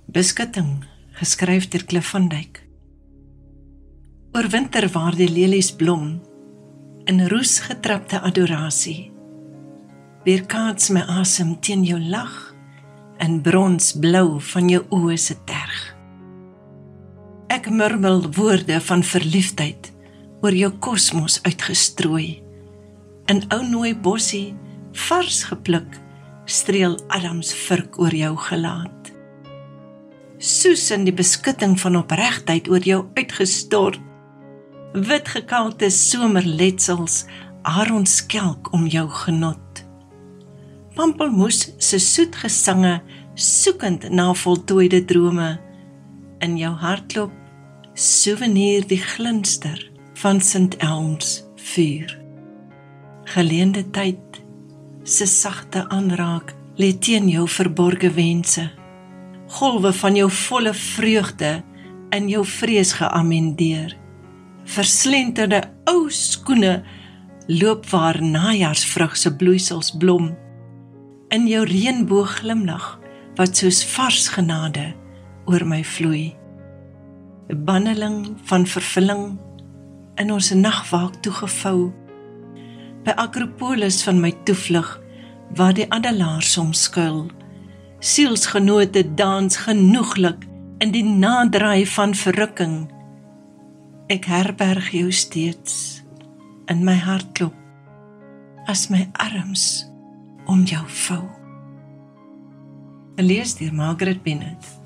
Beskutting, geskryf deur Cliff van Dyk. Oor winter waar die lelies blom, in roes getrapte adorasie, weerkaats my asem teen jou lag, in bronsblou van jou oë se terg. Ek murmel woorde van verliefdheid, oor jou kosmos uitgestrooi. In ou nooi bossie, vars gepluk, streel Adams vurk oor jou gelaat. Soos in die beskutting van opregtheid oor jou uitgestort, wit gekalte somerletsels, aronskelk om jou genot. Pampelmoes se soet gesange, soekend na voltooide drome, in jou hartklop, souvenir die glinster van St. Elms vuur. Geleende tyd, se sagte aanraak, lê teen jou verborge wense, golwe van jou volle vreugde, in jou vrees geamendeer. Verslenterde ou skoene, loop waar najaarsvrug se bloeisels blom, in jou reënboog glimlag, wat soos vars genade oor my vloei. Banneling van vervulling, in ons nagwaak toegevou, by Akropolis van my toevlug, waar die adelaar soms skuil, sielsgenote dans genoeglik, in die nadraai van verrukking. Ek herberg jou steeds, in my hartklop, as my arms om jou vou. Gelees deur Margaret Bennett.